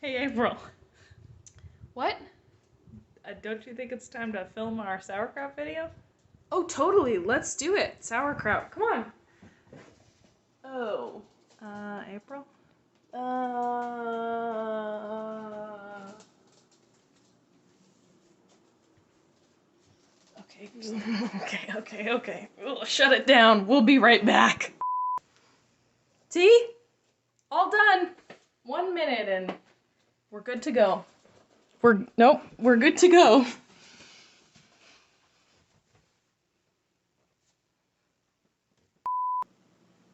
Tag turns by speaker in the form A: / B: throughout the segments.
A: Hey, April.
B: What?
A: Don't you think it's time to film our sauerkraut video?
B: Oh, totally. Let's do it. Sauerkraut. Come on. Oh.
A: April? Okay. Ugh, shut it down. We'll be right back. See? All done. 1 minute and we're good to go. We're good to go.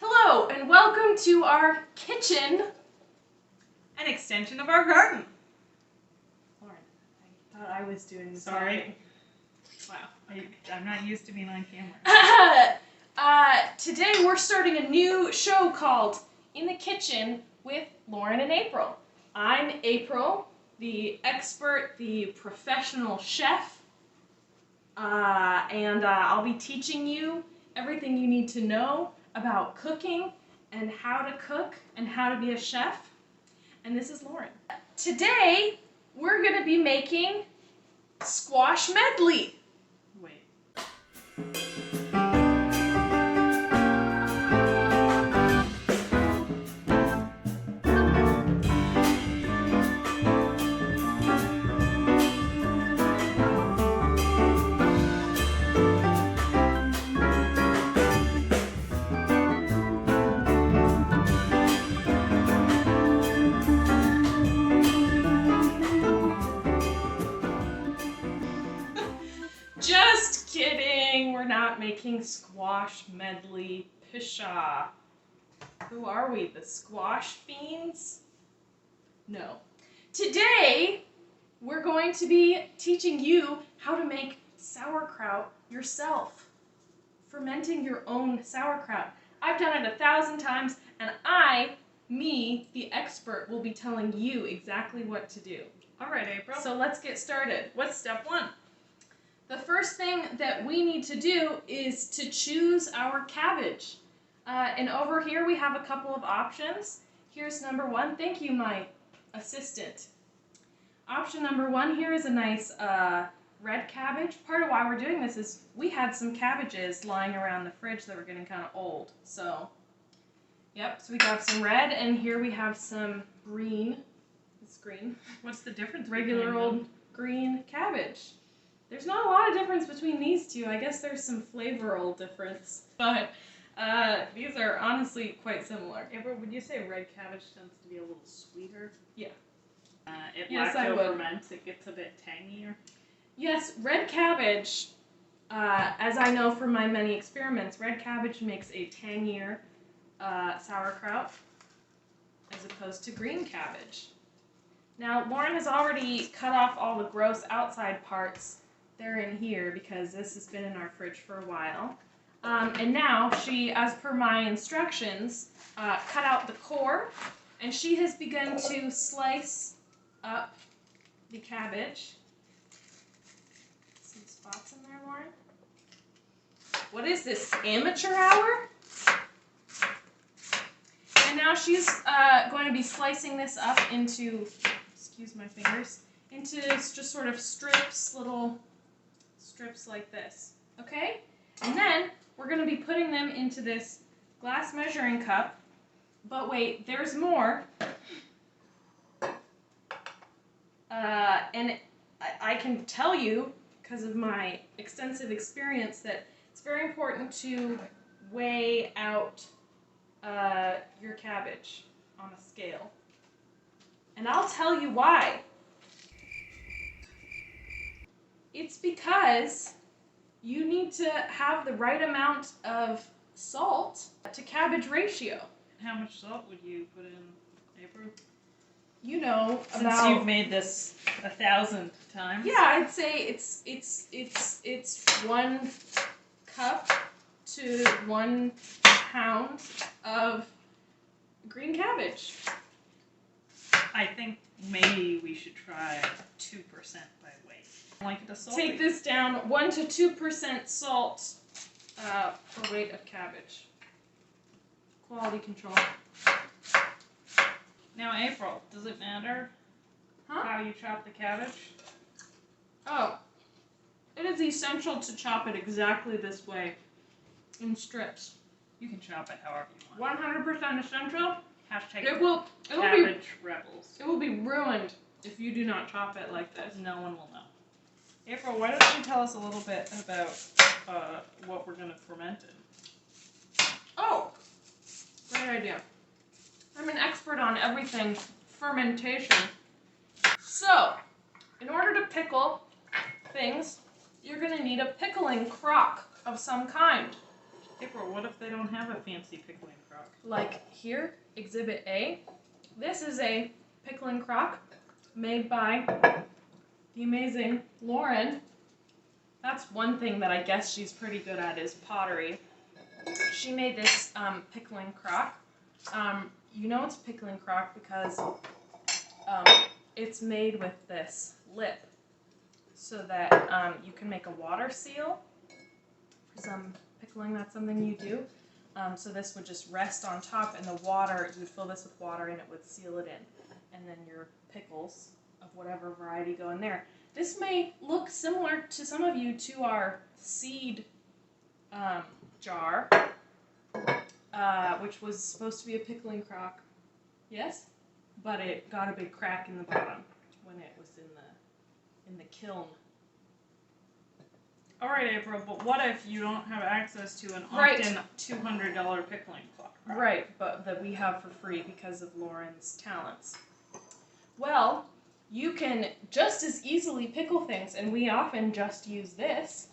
A: Hello and welcome to our kitchen.
C: An extension of our garden.
A: Lauren, I thought I was doing the
C: Sorry.
A: talking.
C: Wow, I'm not used to being on camera.
A: Today we're starting a new show called In the Kitchen with Lauren and April. I'm April, the expert, the professional chef, and I'll be teaching you everything you need to know about cooking and how to cook and how to be a chef. And this is Lauren. Today we're going to be making squash medley.
C: Wait.
A: Just kidding, we're not making squash medley. Pshaw. Who are we, the squash fiends? No. Today, we're going to be teaching you how to make sauerkraut yourself. Fermenting your own sauerkraut. I've done it 1,000 times, and me, the expert, will be telling you exactly what to do.
C: All right, April.
A: So let's get started.
C: What's step one?
A: The first thing that we need to do is to choose our cabbage. And over here we have a couple of options. Here's number one. Thank you, my assistant. Option number one here is a nice red cabbage. Part of why we're doing this is we had some cabbages lying around the fridge that were getting kind of old. So we got some red, and here we have some green. It's green.
C: What's the difference?
A: Regular
C: between
A: old
C: them?
A: green cabbage. There's not a lot of difference between these two. I guess there's some flavoral difference, but these are honestly quite similar.
C: April, would you say red cabbage tends to be a little sweeter?
A: Yeah.
C: Yes,
A: I would.
C: ferments, it gets a bit tangier.
A: Yes, red cabbage, as I know from my many experiments, red cabbage makes a tangier sauerkraut as opposed to green cabbage. Now, Lauren has already cut off all the gross outside parts. They're in here because this has been in our fridge for a while. And now she, as per my instructions, cut out the core, and she has begun to slice up the cabbage. Some spots in there, Lauren. What is this, amateur hour? And now she's going to be slicing this up into, excuse my fingers, into just sort of strips, little strips like this, okay? And then we're going to be putting them into this glass measuring cup, but wait, there's more. And I can tell you, because of my extensive experience, that it's very important to weigh out your cabbage on a scale. And I'll tell you why. It's because you need to have the right amount of salt to cabbage ratio.
C: How much salt would you put in, April?
A: You know,
C: Since
A: about,
C: you've made this 1,000 times.
A: yeah, I'd say it's 1 cup to 1 pound of green cabbage.
C: I think maybe we should try 2% by weight. Like the salt.
A: Take this down, 1 to 2% salt per weight of cabbage. Quality control.
C: Now, April, does it matter
A: Huh?
C: How you chop the cabbage?
A: Oh. It is essential to chop it exactly this way, in strips.
C: You can chop it however you want.
A: 100% essential.
C: Hashtag
A: It will
C: cabbage rebels.
A: be ruined if you do not chop it like this.
C: No one will know. April, why don't you tell us a little bit about what we're going to ferment in?
A: Oh, great idea. I'm an expert on everything fermentation. So, in order to pickle things, you're going to need a pickling crock of some kind.
C: April, what if they don't have a fancy pickling crock?
A: Like here, Exhibit A. This is a pickling crock made by the amazing Lauren. That's one thing that I guess she's pretty good at is pottery. She made this pickling crock. You know it's a pickling crock because it's made with this lip so that you can make a water seal for some pickling. That's something you do. So this would just rest on top, and the water, you would fill this with water and it would seal it in. And then your pickles of whatever variety go in there. This may look similar to some of you to our seed jar, which was supposed to be a pickling crock. Yes? But it got a big crack in the bottom when it was in the kiln.
C: All right, April, but what if you don't have access to an
A: Right.
C: often $200 pickling crock?
A: Right, but that we have for free because of Lauren's talents. Well, you can just as easily pickle things, and we often just use this.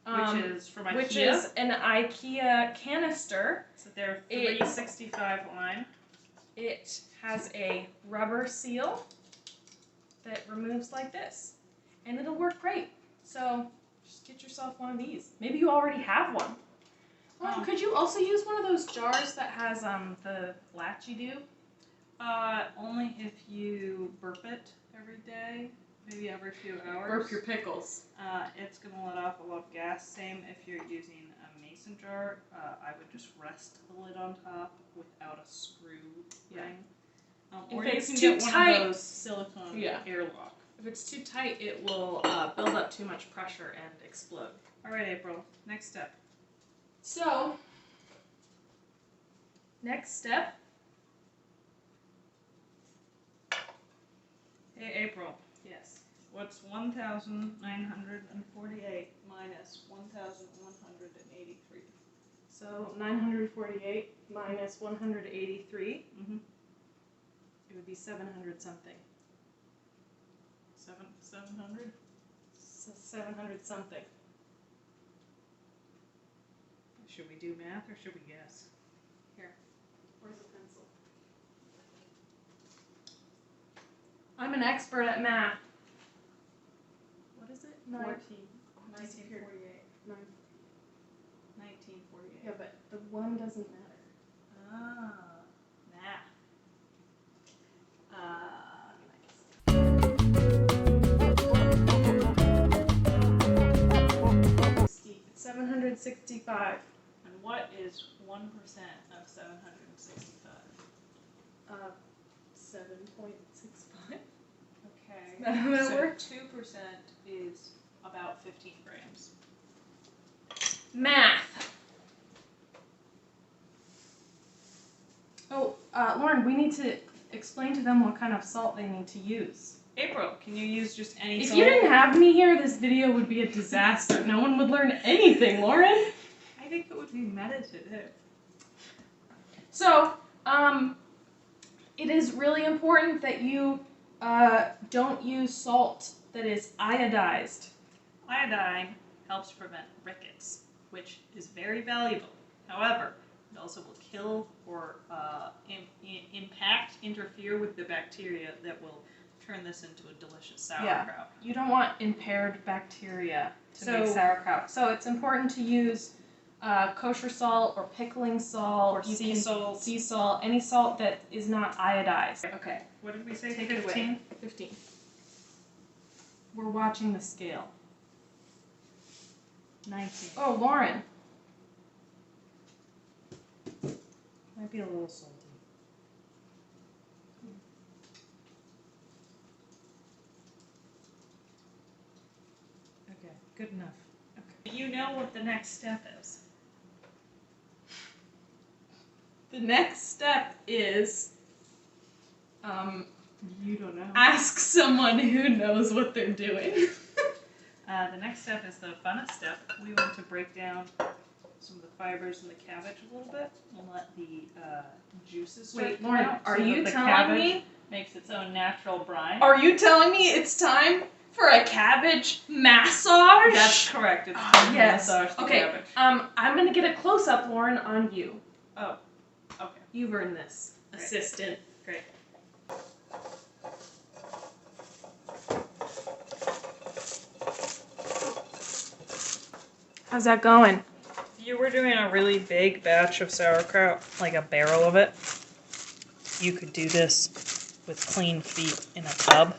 C: Which is from IKEA.
A: Which is an IKEA canister.
C: So they're 365 line.
A: It has a rubber seal that removes like this, and it'll work great. So just get yourself one of these. Maybe you already have one. Could you also use one of those jars that has the latchy do?
C: Only if you burp it every day, maybe every few hours.
A: Burp your pickles.
C: It's going to let off a lot of gas. Same if you're using a mason jar. I would just rest the lid on top without a screw ring. Or
A: If it's
C: you can
A: too
C: get
A: tight,
C: one of those silicone airlock.
A: If it's too tight, it will build up too much pressure and explode.
C: All right, April. Next step.
A: So, next step.
C: Hey, April.
A: Yes.
C: What's 1,948 minus 1,183?
A: So 948 minus 183.
C: Mm-hmm.
A: It would be 700 something.
C: 700?
A: So 700 something.
C: Should we do math or should we guess?
A: Here. Where's the pencil? I'm an expert at math. What is it?
C: 1948.
A: 1948. Yeah, but the one doesn't matter.
C: Math.
A: It's 765.
C: And what is 1% of 765?
A: 7.65.
C: Okay.
A: Is that how that
C: so
A: works?
C: 2% is about 15 grams.
A: Math. Oh, Lauren, we need to explain to them what kind of salt they need to use.
C: April, can you use just any
A: If
C: salt?
A: you didn't have me here, this video would be a disaster. No one would learn anything, Lauren.
C: I think it would be meditative.
A: So, it is really important that you don't use salt that is iodized.
C: Iodine helps prevent rickets, which is very valuable. However, it also will kill or interfere with the bacteria that will turn this into a delicious sauerkraut.
A: You don't want impaired bacteria to make
B: So-
A: sauerkraut. So it's important to use kosher salt or pickling salt
C: Or sea salt.
A: sea salt, any salt that is not iodized. Okay,
C: What did we say?
A: take it
C: 15?
A: away. 15. We're watching the scale.
C: 19.
A: Oh, Lauren. Might be a little salty.
C: Good enough. Okay. You know what the next step is.
A: The next step is
C: You don't know.
A: ask someone who knows what they're doing.
C: The next step is the funnest step. We want to break down some of the fibers in the cabbage a little bit and let the juices start
A: Wait,
C: to come
A: Lauren,
C: out
A: are
C: so that
A: you
C: the
A: telling
C: cabbage
A: me?
C: makes its own natural brine.
A: Are you telling me it's time for a cabbage massage?
C: That's correct. It's time
A: yes.
C: to massage the
A: Okay.
C: cabbage.
A: I'm gonna get a close up, Lauren, on you.
C: Oh. Okay.
A: You've earned this,
C: Great.
A: assistant.
C: Great.
A: How's that going?
C: If you were doing a really big batch of sauerkraut, like a barrel of it, you could do this with clean feet in a tub.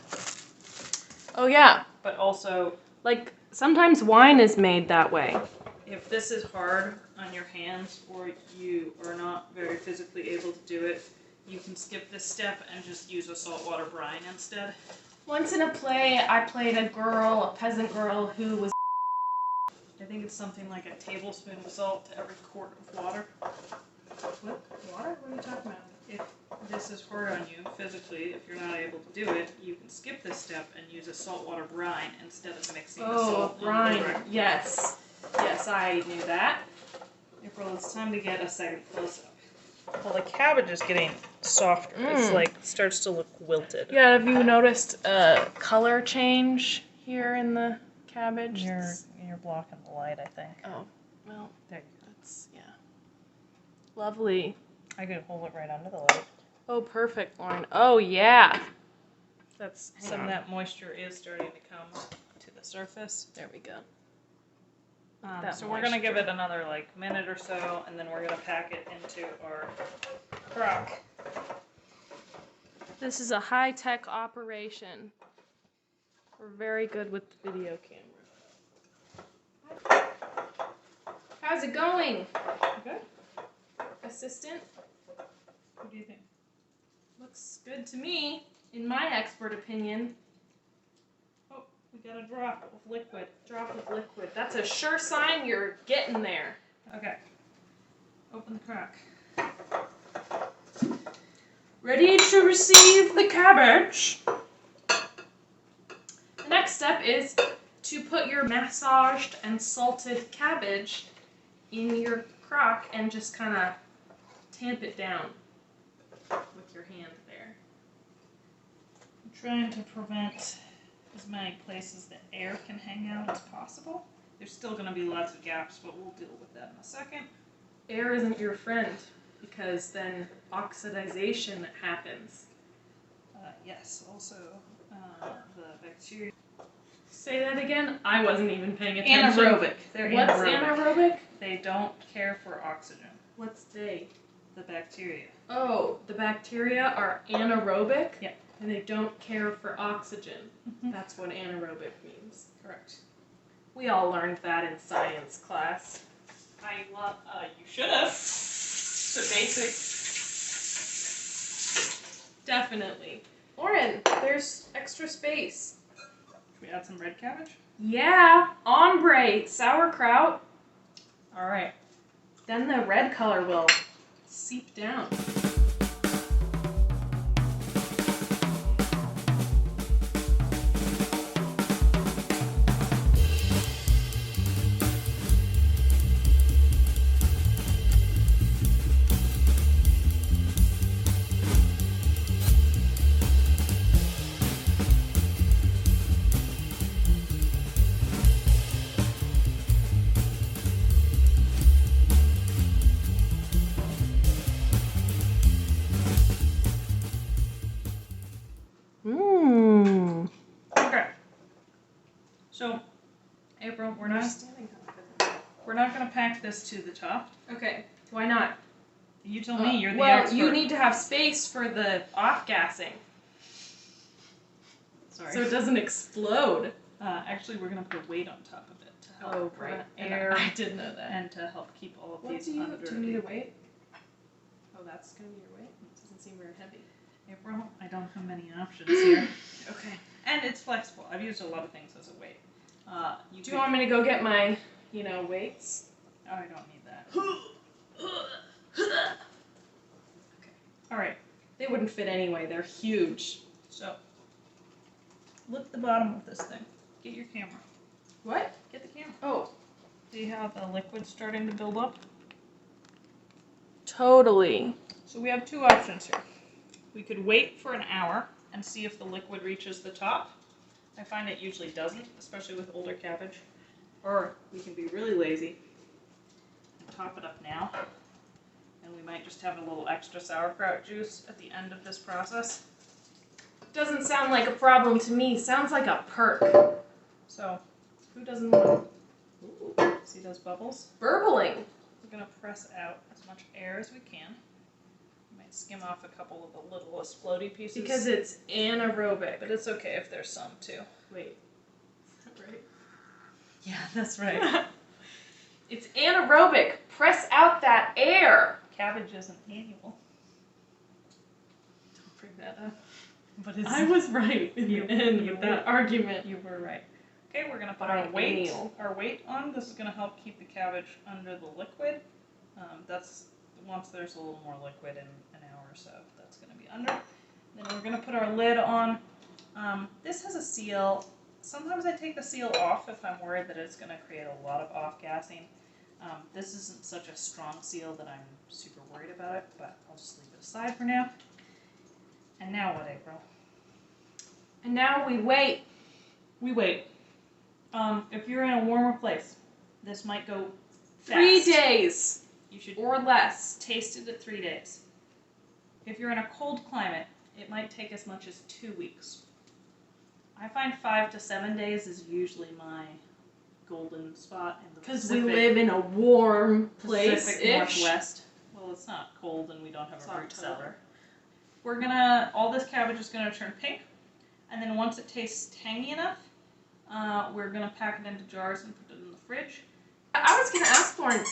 A: Oh yeah.
C: But also,
A: Like sometimes wine is made that way.
C: if this is hard on your hands or you are not very physically able to do it, you can skip this step and just use a saltwater brine instead.
A: Once in a play, I played a girl, a peasant girl, who was.
C: I think it's something like a tablespoon of salt to every quart of water.
A: What? Water? What are you talking about?
C: If this is hard on you physically, if you're not able to do it, you can skip this step and use a saltwater brine instead of mixing the
A: Oh,
C: salt.
A: brine. Yes. Yes, I knew that.
C: April, it's time to get a second close-up. Well, the cabbage is getting softer. It's
A: Mm.
C: like starts to look wilted.
A: Yeah, have you noticed a color change here in the cabbage?
C: You're blocking the light, I think.
A: Oh, well,
C: There you go.
A: that's, yeah. Lovely.
C: I could hold it right under the light.
A: Oh, perfect, Lauren. Oh, yeah.
C: That's
A: Hang
C: some
A: on.
C: of that moisture is starting to come to the surface.
A: There we go.
C: So we're gonna give it another like minute or so, and then we're gonna pack it into our crock.
A: This is a high-tech operation. We're very good with the video camera. How's it going,
C: Good.
A: assistant?
C: What do you think?
A: Looks good to me, in my expert opinion.
C: Oh, we got a drop of liquid.
A: Drop of liquid. That's a sure sign you're getting there.
C: Okay. Open the crock.
A: Ready to receive the cabbage. The next step is to put your massaged and salted cabbage in your crock and just kind of tamp it down with your hand there.
C: I'm trying to prevent as many places that air can hang out as possible. There's still going to be lots of gaps, but we'll deal with that in a second.
A: Air isn't your friend because then oxidization happens.
C: Yes, also the bacteria.
A: Say that again? I wasn't even paying attention.
C: Anaerobic. They're
A: What's
C: anaerobic.
A: anaerobic?
C: They don't care for oxygen.
A: What's they?
C: The bacteria.
A: Oh, the bacteria are anaerobic?
C: Yeah.
A: And they don't care for oxygen.
C: Mm-hmm.
A: That's what anaerobic means.
C: Correct.
A: We all learned that in science class.
C: You should have. The basics.
A: Definitely. Lauren, there's extra space.
C: Should we add some red cabbage?
A: Yeah, ombre, sauerkraut.
C: All right.
A: Then the red color will seep down. Mmm.
C: Okay. So, April, we're not gonna pack this to the top.
A: Okay, why not?
C: You tell me. You're the
A: well,
C: expert.
A: you need to have space for the off-gassing,
C: Sorry.
A: so it doesn't explode.
C: Actually, we're gonna put a weight on top of it to help
A: Oh,
C: prevent
A: right.
C: air
A: I didn't know that.
C: and to help keep all of
A: What
C: these
A: do you
C: under.
A: do? You need a weight? Oh, that's gonna be your weight. It doesn't seem very heavy.
C: April, I don't have many options here.
A: Okay.
C: And it's flexible. I've used a lot of things as a weight.
A: Do you want me to go get my, weights?
C: Oh, I don't need that. Okay. All right.
A: They wouldn't fit anyway. They're huge.
C: So, lift the bottom of this thing. Get your camera.
A: What?
C: Get the camera.
A: Oh.
C: See how the liquid's starting to build up?
A: Totally.
C: So we have two options here. We could wait for an hour and see if the liquid reaches the top. I find it usually doesn't, especially with older cabbage. Or we can be really lazy and top it up now. And we might just have a little extra sauerkraut juice at the end of this process.
A: Doesn't sound like a problem to me. Sounds like a perk.
C: So,
A: Who doesn't want
C: ooh, see those bubbles?
A: burbling?
C: We're going to press out as much air as we can. We might skim off a couple of the littlest floaty pieces.
A: Because it's anaerobic.
C: But it's okay if there's some too.
A: Wait. Is that right?
C: Yeah, that's right.
A: It's anaerobic. Press out that air.
C: Cabbage isn't annual. Don't bring that up. But it's,
A: I was right in
C: You-
A: the end
C: you
A: with that argument.
C: you were right. Okay, we're gonna put
A: Biennial.
C: our weight on. This is gonna help keep the cabbage under the liquid. That's once there's a little more liquid in an hour or so, that's gonna be under. Then we're gonna put our lid on. This has a seal. Sometimes I take the seal off if I'm worried that it's gonna create a lot of off-gassing. This isn't such a strong seal that I'm super worried about it, but I'll just leave it aside for now. And now what, April?
A: And now we wait.
C: We wait. If you're in a warmer place, this might go fast.
A: 3 days
C: You should
A: or less.
C: taste it at 3 days. If you're in a cold climate, it might take as much as 2 weeks. I find 5 to 7 days is usually my golden spot in the
A: Because we
C: Pacific,
A: live in a warm
C: Pacific
A: place-ish.
C: Northwest. Well, it's not cold and we don't have
A: It's
C: a fruit
A: October.
C: cellar. All this cabbage is gonna turn pink, and then once it tastes tangy enough, we're gonna pack it into jars and put it in the fridge.
A: I was going to ask Lauren,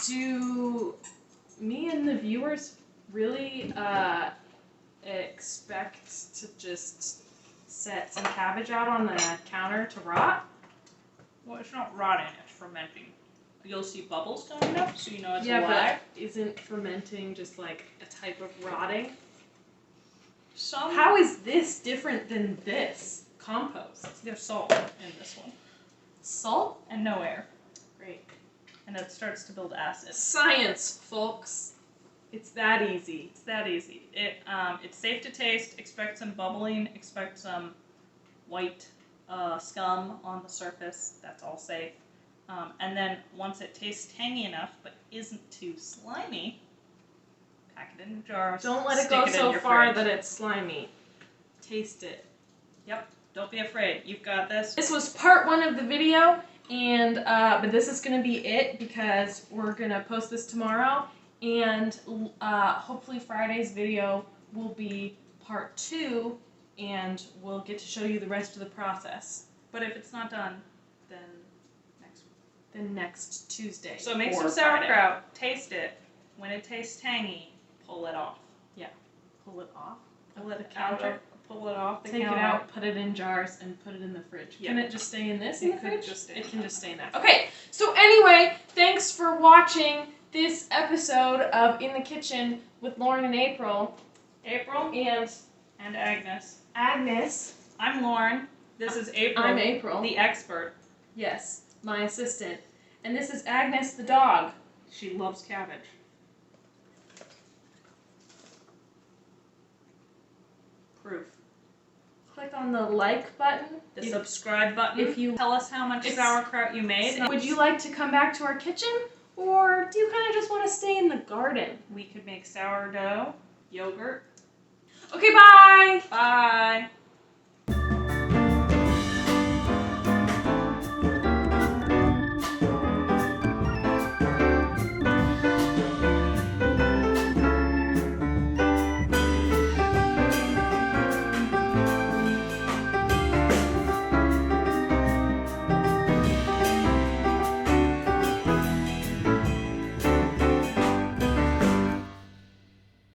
A: do me and the viewers really expect to just set some cabbage out on the counter to rot?
C: Well, it's not rotting, it's fermenting. You'll see bubbles coming up, so you know it's
A: Yeah,
C: alive.
A: but isn't fermenting just like a type of rotting?
C: Some
A: How is this different than this? Compost.
C: there's salt in this one,
A: Salt?
C: and no air,
A: Great.
C: and it starts to build acid.
A: Science, folks. It's that easy.
C: It's that easy. It's safe to taste. Expect some bubbling. Expect some white scum on the surface. That's all safe. And then once it tastes tangy enough but isn't too slimy, pack it in jars.
A: Don't let it
C: stick
A: go
C: in
A: so
C: your
A: far
C: fridge.
A: that it's slimy. Taste it.
C: Yep. Don't be afraid. You've got this.
A: This was part 1 of the video, and but this is gonna be it because we're gonna post this tomorrow, and hopefully Friday's video will be part 2, and we'll get to show you the rest of the process.
C: But if it's not done, then
A: Next Tuesday.
C: so make
A: or
C: some
A: Friday.
C: sauerkraut. Taste it. When it tastes tangy, pull it off.
A: Pull it off.
C: Pull it
A: out
C: out.
A: of-
C: Pull it off the
A: Take it
C: counter.
A: out, put it in jars, and put it in the fridge.
C: Yeah.
A: Can it just stay in this
C: It
A: in the
C: could
A: fridge?
C: just stay
A: It
C: in
A: can
C: that.
A: just stay in that. Okay, so anyway, thanks for watching this episode of In the Kitchen with Lauren and April.
C: April
A: And
C: Agnes.
A: Agnes.
C: I'm Lauren. This is April.
A: I'm April.
C: The expert.
A: Yes, my assistant. And this is Agnes the dog.
C: She loves cabbage. Proof.
A: Click on the like button.
C: The
A: If-
C: subscribe button.
A: if you-
C: tell us how much
A: It's-
C: sauerkraut you made.
A: Would you like to come back to our kitchen? Or do you kind of just want to stay in the garden?
C: We could make sourdough, yogurt.
A: Okay, bye!
C: Bye.